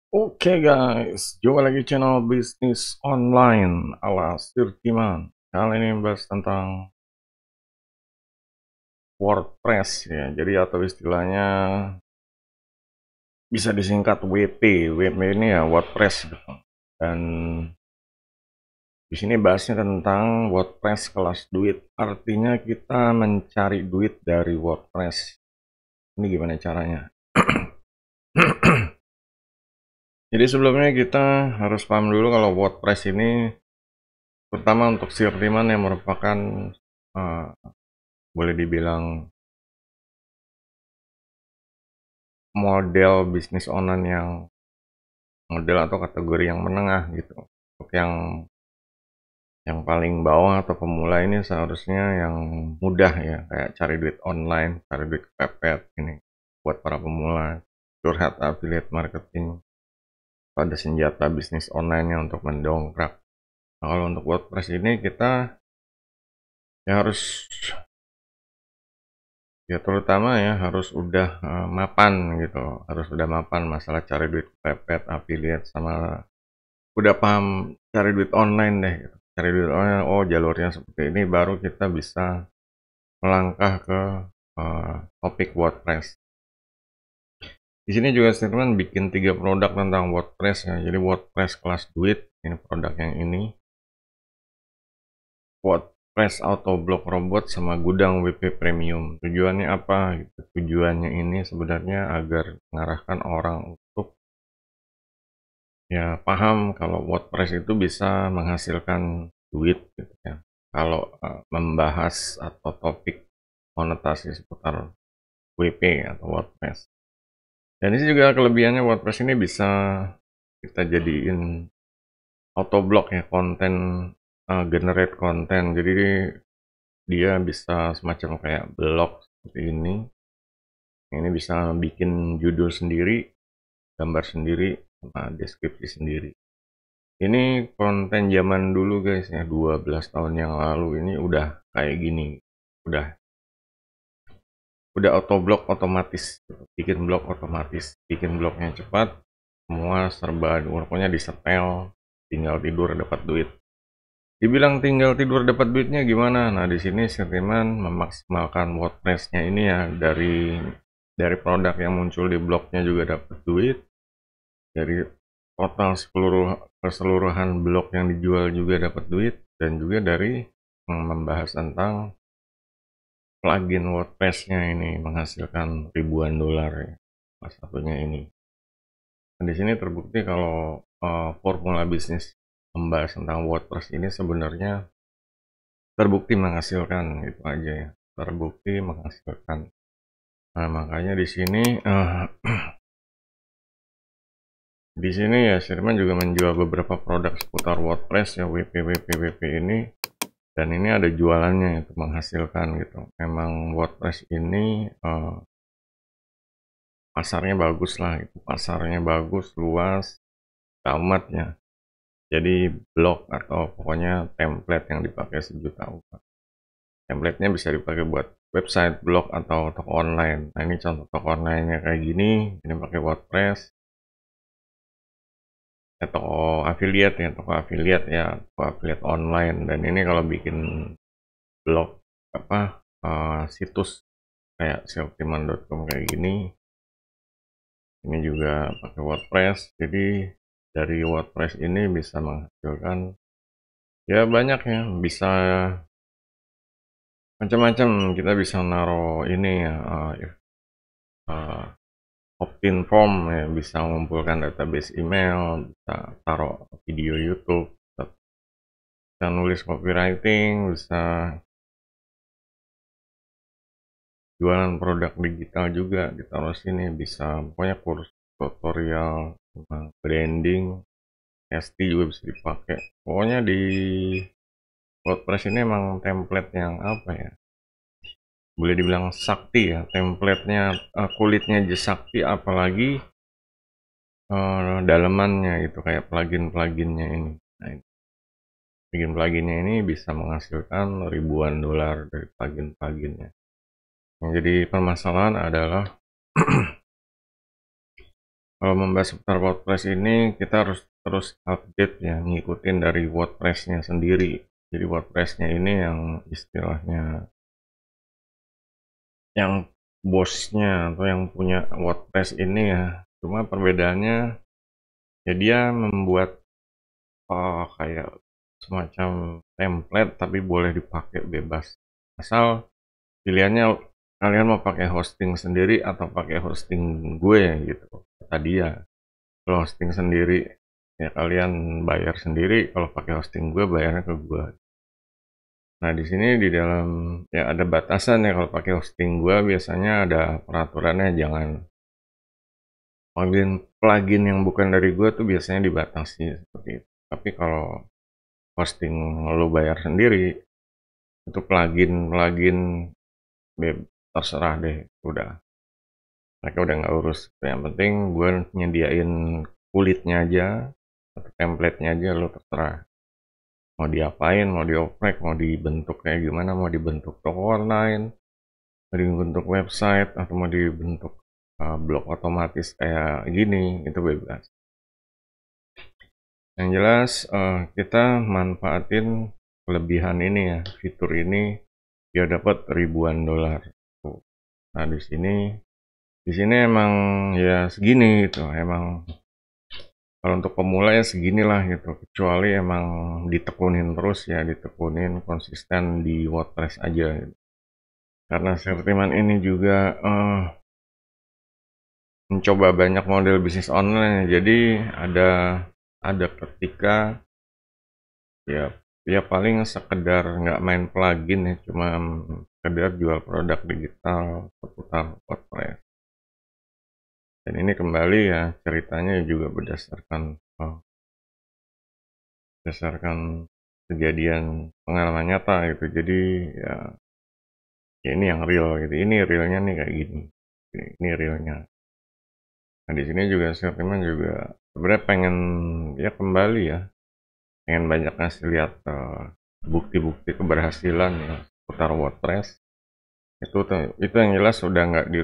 Oke guys, jumpa lagi channel bisnis online ala Sirkiman. Kali ini bahas tentang WordPress ya. Jadi atau istilahnya bisa disingkat WP. WP ini ya WordPress gitu. Dan di sini bahasnya tentang WordPress kelas duit. Artinya kita mencari duit dari WordPress. Ini gimana caranya? Jadi sebelumnya kita harus paham dulu kalau WordPress ini terutama untuk Sirkiman yang merupakan uh, boleh dibilang model bisnis online yang model atau kategori yang menengah gitu. Untuk yang paling bawah atau pemula ini seharusnya yang mudah ya, kayak cari duit online, cari duit kepepet ini buat para pemula, curhat affiliate marketing, pada senjata bisnis online-nya untuk mendongkrak. Nah, kalau untuk WordPress ini kita ya harus ya terutama ya harus udah mapan gitu, harus udah mapan masalah cari duit kepepet, affiliate sama udah paham cari duit online deh gitu. Cari duit online, oh jalurnya seperti ini baru kita bisa melangkah ke topik WordPress. Di sini juga Statement bikin 3 produk tentang WordPress ya. Jadi WordPress kelas duit, ini produk yang ini. WordPress Auto Block Robot sama Gudang WP Premium. Tujuannya apa gitu? Tujuannya ini sebenarnya agar mengarahkan orang untuk ya paham kalau WordPress itu bisa menghasilkan duit gitu ya. Kalau membahas atau topik monetasi seputar WP atau WordPress. Dan ini juga kelebihannya WordPress ini bisa kita jadiin autoblog ya, konten generate konten. Jadi dia bisa semacam kayak blog seperti ini. Ini bisa bikin judul sendiri, gambar sendiri, sama deskripsi sendiri. Ini konten zaman dulu guys ya, 12 tahun yang lalu ini udah kayak gini. Udah autoblog otomatis, bikin blog otomatis, bikin blognya cepat, semua serba pokoknya disetel, tinggal tidur dapat duit. Dibilang tinggal tidur dapat duitnya gimana? Nah, di sini Sentimen memaksimalkan WordPress-nya ini ya dari produk yang muncul di blognya juga dapat duit, dari total keseluruhan blog yang dijual juga dapat duit, dan juga dari membahas tentang plugin WordPress-nya ini menghasilkan ribuan dolar ya. Salah satunya ini. Dan di sini terbukti kalau formula bisnis membahas tentang WordPress ini sebenarnya terbukti menghasilkan itu aja ya. Terbukti menghasilkan. Nah, makanya di sini ya Sherman juga menjual beberapa produk seputar WordPress ya WP ini, dan ini ada jualannya itu menghasilkan gitu. Memang WordPress ini pasarnya bagus lah itu, pasarnya bagus, luas, tamat ya. Jadi blog atau pokoknya template yang dipakai sejuta umat. Template-nya bisa dipakai buat website, blog, atau toko online. Nah, ini contoh toko online-nya kayak gini. Ini pakai WordPress. Toko affiliate ya, toko affiliate online. Dan ini kalau bikin blog apa situs kayak salesman.com kayak gini, ini juga pakai WordPress. Jadi dari WordPress ini bisa menghasilkan ya banyak ya, bisa macam-macam. Kita bisa naruh ini ya, opt-in form ya, bisa mengumpulkan database email, bisa taruh video YouTube, bisa nulis copywriting, bisa jualan produk digital juga ditaruh sini, bisa pokoknya kursus tutorial tentang branding, ST juga bisa dipakai. Pokoknya di WordPress ini emang template yang apa ya? Boleh dibilang sakti ya, template-nya kulitnya aja sakti, apalagi dalemannya itu kayak plugin-pluginnya ini. Nah, plugin-pluginnya ini bisa menghasilkan ribuan dolar dari plugin-pluginnya. Yang jadi permasalahan adalah Kalau membahas seputar WordPress ini kita harus terus update ya, ngikutin dari WordPress-nya sendiri. Jadi WordPress-nya ini yang istilahnya yang bosnya atau yang punya WordPress ini ya. Cuma perbedaannya ya dia membuat kayak semacam template tapi boleh dipakai bebas. Asal pilihannya kalian mau pakai hosting sendiri atau pakai hosting gue gitu. Kata dia. Kalau hosting sendiri ya kalian bayar sendiri, kalau pakai hosting gue bayarnya ke gue. Nah, di sini di dalam ya ada batasan ya, kalau pakai hosting gue biasanya ada peraturannya, jangan plugin yang bukan dari gue tuh biasanya dibatasi seperti itu. Tapi kalau hosting lo bayar sendiri, itu plugin terserah deh, udah mereka udah nggak urus. Yang penting gue nyediain kulitnya aja atau template-nya aja, lo terserah mau diapain, mau dioprek, mau dibentuk kayak gimana, mau dibentuk toko online, mau dibentuk website, atau mau dibentuk blog otomatis kayak gini, itu bebas. Yang jelas kita manfaatin kelebihan ini ya, fitur ini dia dapat ribuan dolar. Nah, di sini emang ya segini gitu, emang kalau untuk pemula ya seginilah gitu, kecuali emang ditekunin terus ya, ditekunin konsisten di WordPress aja gitu. Karena Sertiman ini juga mencoba banyak model bisnis online, jadi ada ketika ya ya paling sekedar nggak main plugin ya, cuma sekedar jual produk digital seputar WordPress. Dan ini kembali ya ceritanya juga berdasarkan kejadian pengalaman nyata gitu. Jadi ya ini yang real gitu. Ini realnya nih kayak gini. Ini realnya. Nah, di sini juga Sertiman juga sebenarnya pengen ya kembali ya, pengen banyak ngasih lihat bukti-bukti keberhasilan ya seputar WordPress. Itu yang jelas sudah nggak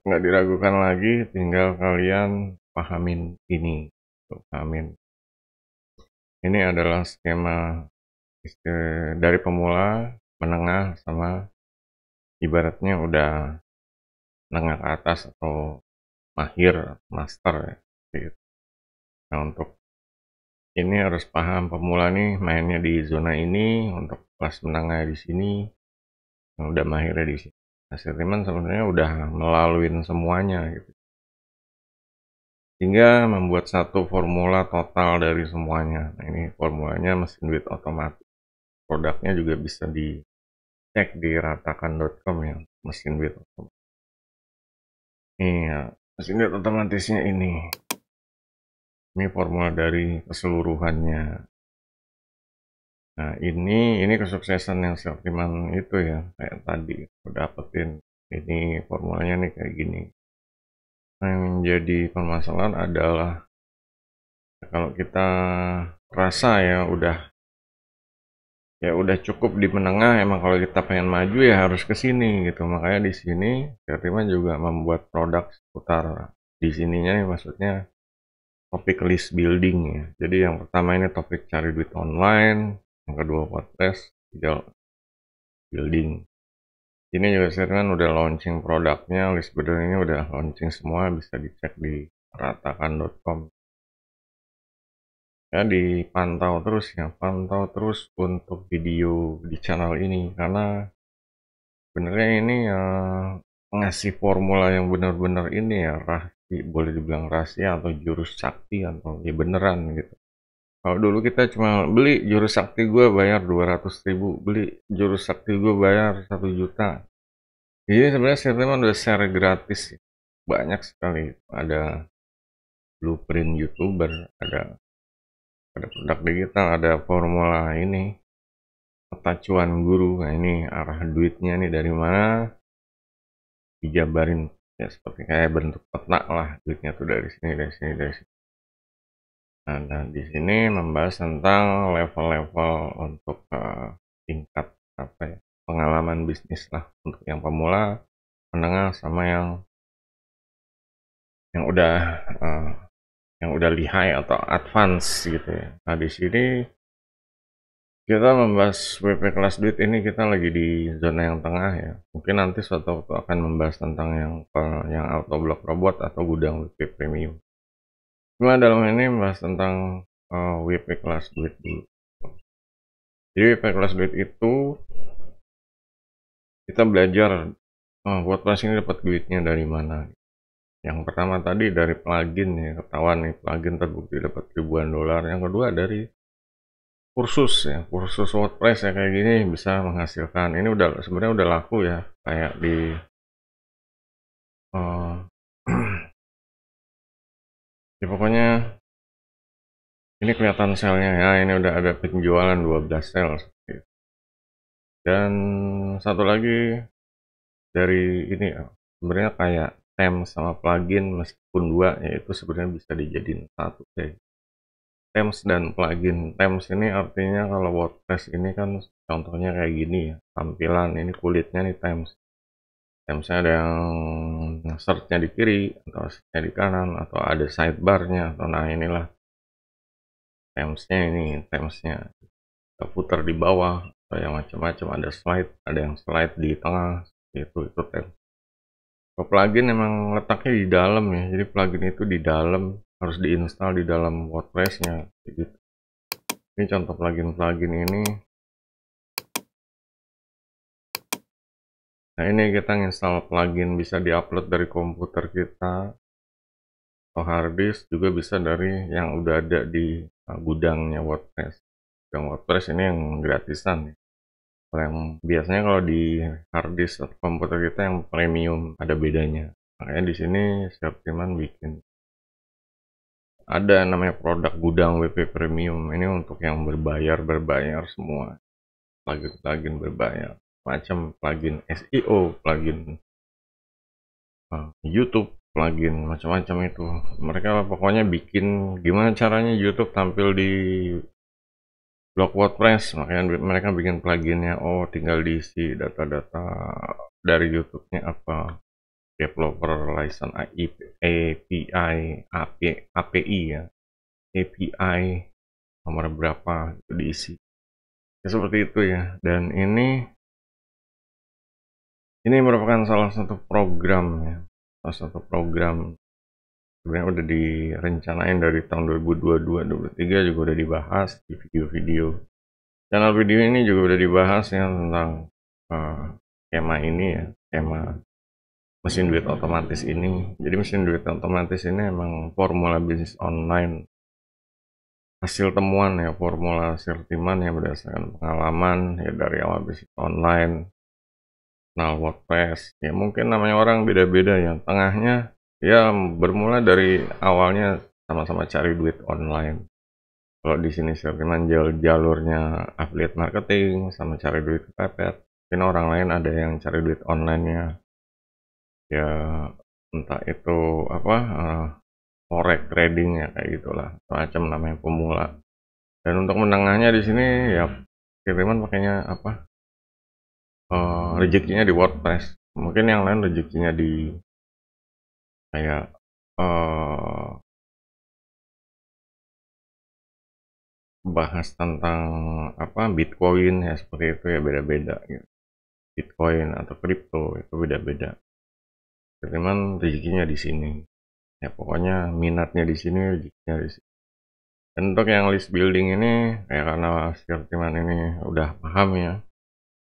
diragukan lagi, tinggal kalian pahamin ini. Pahamin. Ini adalah skema dari pemula, menengah, sama ibaratnya udah menengah ke atas atau mahir, master ya. Gitu. Nah, untuk ini harus paham pemula nih mainnya di zona ini, untuk kelas menengah di sini, yang udah mahirnya di sini. Nah, Sirtiman sebenarnya udah melaluin semuanya gitu. Hingga membuat satu formula total dari semuanya. Nah, ini formulanya mesin duit otomatis. Produknya juga bisa dicek di ratakan.com ya, mesin duit otomatis. Iya, mesin duit otomatisnya ini. Ini formula dari keseluruhannya. Nah, ini kesuksesan yang Sertiman itu ya, kayak tadi udah dapetin ini formulanya nih kayak gini. Nah, yang menjadi permasalahan adalah kalau kita rasa ya udah cukup di menengah, emang kalau kita pengen maju ya harus ke sini gitu. Makanya di sini Sertiman juga membuat produk seputar di sininya ya, maksudnya topik list building ya. Jadi yang pertama ini topik cari duit online, yang kedua WordPress, tiga building. Ini juga saya kan udah launching produknya, list builder ini udah launching semua, bisa dicek di ratakan.com. Ya dipantau terus ya, pantau terus untuk video di channel ini, karena sebenarnya ini ngasih formula yang benar-benar ini ya, boleh dibilang rahasia atau jurus sakti atau ya beneran gitu. Kalau dulu kita cuma beli jurus sakti gue bayar 200.000, beli jurus sakti gue bayar 1 juta. Jadi sebenarnya Sertiman udah share gratis ya. Banyak sekali. Ada blueprint YouTuber, ada produk digital, ada formula ini, peta cuan guru. Nah, ini arah duitnya nih dari mana, dijabarin ya seperti kayak bentuk peta lah, duitnya tuh dari sini, dari sini, dari sini. Nah, dan di sini membahas tentang level-level untuk tingkat apa ya, pengalaman bisnis lah untuk yang pemula, menengah, sama yang yang udah uh, yang udah lihai atau advance gitu ya. Nah di sini kita membahas WP kelas duit ini, kita lagi di zona yang tengah ya. Mungkin nanti suatu waktu akan membahas tentang yang auto block robot atau gudang WP premium. Cuma dalam ini membahas tentang WP kelas duit dulu. Jadi WP kelas duit itu kita belajar WordPress ini dapat duitnya dari mana. Yang pertama tadi dari plugin ya, ketahuan nih plugin terbukti dapat ribuan dolar. Yang kedua dari kursus ya, kursus WordPress ya kayak gini bisa menghasilkan. Ini udah sebenarnya udah laku ya, kayak di uh, ya pokoknya ini kelihatan selnya ya, ini udah ada penjualan 12 sel seperti itu. Dan satu lagi dari ini ya, sebenarnya kayak themes sama plugin meskipun dua, yaitu sebenarnya bisa dijadiin satu deh. Themes dan plugin. Themes ini artinya kalau WordPress ini kan contohnya kayak gini ya, tampilan ini kulitnya nih themes. Themesnya ada yang search-nya di kiri atau search-nya di kanan atau ada sidebar-nya atau nah inilah themesnya, ini themesnya kita putar di bawah atau yang macam-macam, ada slide, ada yang slide di tengah, itu themes. Kalau plugin emang letaknya di dalam ya, jadi plugin itu di dalam, harus diinstal di dalam WordPress-nya gitu. Ini contoh plugin ini. Nah ini kita install plugin, bisa diupload dari komputer kita atau harddisk, juga bisa dari yang udah ada di gudangnya WordPress. Gudang WordPress ini yang gratisan ya. Kalau yang biasanya kalau di harddisk atau komputer kita yang premium ada bedanya. Makanya di sini Sirtiman bikin ada namanya produk gudang WP premium. Ini untuk yang berbayar semua. Plugin berbayar. Macam plugin SEO, plugin YouTube, plugin macam-macam itu. Mereka pokoknya bikin gimana caranya YouTube tampil di blog WordPress, makanya mereka bikin pluginnya. Oh, tinggal diisi data-data dari YouTube-nya apa, developer license API ya, API nomor berapa itu diisi. Ya, seperti itu ya. Dan ini merupakan salah satu program ya, salah satu program sebenarnya udah direncanain dari tahun 2022-2023, juga udah dibahas di video-video. Channel video ini juga udah dibahas ya tentang skema ini ya, skema mesin duit otomatis ini. Jadi mesin duit otomatis ini emang formula bisnis online, hasil temuan ya, formula Sirtiman yang berdasarkan pengalaman ya dari awal bisnis online, kenal WordPress. Ya mungkin namanya orang beda-beda ya. Tengahnya ya bermula dari awalnya sama-sama cari duit online. Kalau di sini Sirtiman jalurnya affiliate marketing sama cari duit kepepet. Mungkin orang lain ada yang cari duit online-nya ya, entah itu apa forex trading ya kayak gitulah, macam namanya pemula. Dan untuk menengahnya di sini ya Sirtiman pakainya apa, rezekinya di WordPress. Mungkin yang lain rezekinya di kayak bahas tentang apa Bitcoin ya, seperti itu ya, beda-beda gitu. Bitcoin atau kripto itu beda-beda. Cuman rezekinya di sini. Ya pokoknya minatnya di sini, rezekinya di sini. Dan untuk yang list building ini kayak karena Sirtiman ini udah paham ya.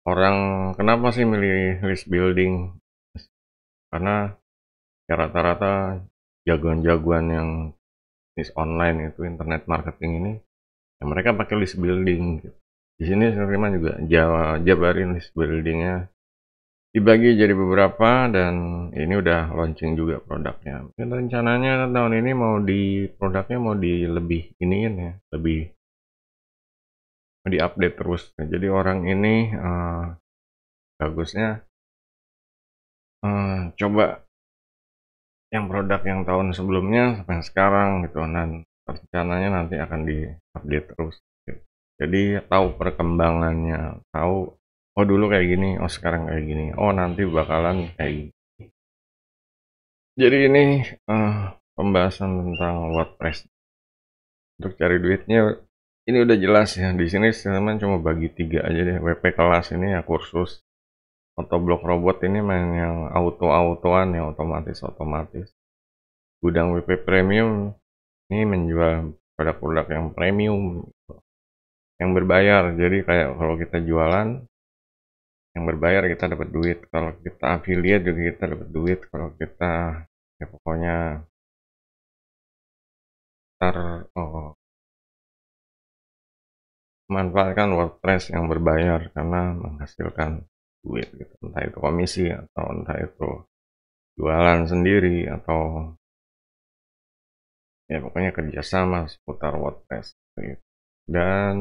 Orang kenapa sih milih list building? Karena ya rata-rata jagoan-jagoan yang bisnis online itu, internet marketing ini, ya mereka pakai list building gitu. Di sini Sirtiman juga jabarin list buildingnya, dibagi jadi beberapa, dan ini udah launching juga produknya. Mungkin rencananya tahun ini produknya mau di lebih iniin ya, lebih di update terus. Jadi orang ini bagusnya coba yang produk yang tahun sebelumnya sampai sekarang gitu, dan rencananya nanti akan di update terus gitu. Jadi tahu perkembangannya, tahu oh dulu kayak gini, oh sekarang kayak gini, oh nanti bakalan kayak gini. Jadi ini pembahasan tentang WordPress. Untuk cari duitnya ini udah jelas ya. Di sini teman cuma bagi 3 aja deh. WP kelas ini ya kursus. Motoblok robot ini main yang auto-autoan, yang otomatis. Gudang WP premium ini menjual produk-produk yang premium, yang berbayar. Jadi kayak kalau kita jualan yang berbayar kita dapat duit, kalau kita affiliate juga kita dapat duit, kalau kita ya pokoknya manfaatkan WordPress yang berbayar karena menghasilkan duit gitu. Entah itu komisi atau entah itu jualan sendiri atau ya pokoknya kerjasama seputar WordPress gitu. Dan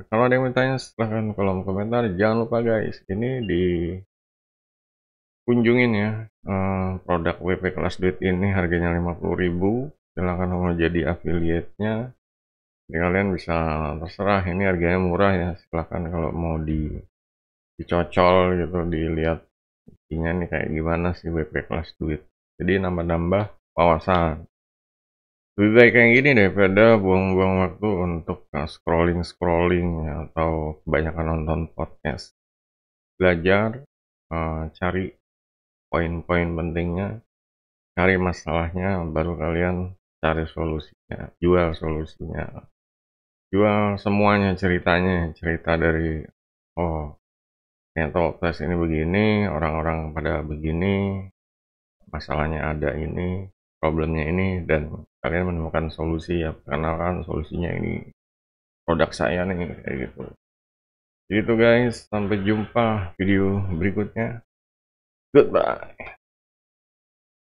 kalau ada yang bertanya silahkan kolom komentar. Jangan lupa guys, ini dikunjungin ya, produk WP kelas duit ini harganya 50.000. Silahkan mau jadi affiliate-nya. Jadi kalian bisa terserah, ini harganya murah ya, silahkan kalau mau dicocol gitu, dilihat isinya nih kayak gimana sih WP kelas duit. Jadi nambah-nambah wawasan. Lebih baik kayak gini daripada buang-buang waktu untuk scrolling-scrolling ya, atau kebanyakan nonton podcast. Belajar, cari poin-poin pentingnya, cari masalahnya, baru kalian cari solusinya, jual solusinya. Jual semuanya, ceritanya, cerita dari oh ternyata WordPress ini begini, orang-orang pada begini, masalahnya ada ini, problemnya ini, dan kalian menemukan solusi ya, karena kan solusinya ini produk saya nih, kayak gitu. Gitu guys, sampai jumpa video berikutnya. Goodbye.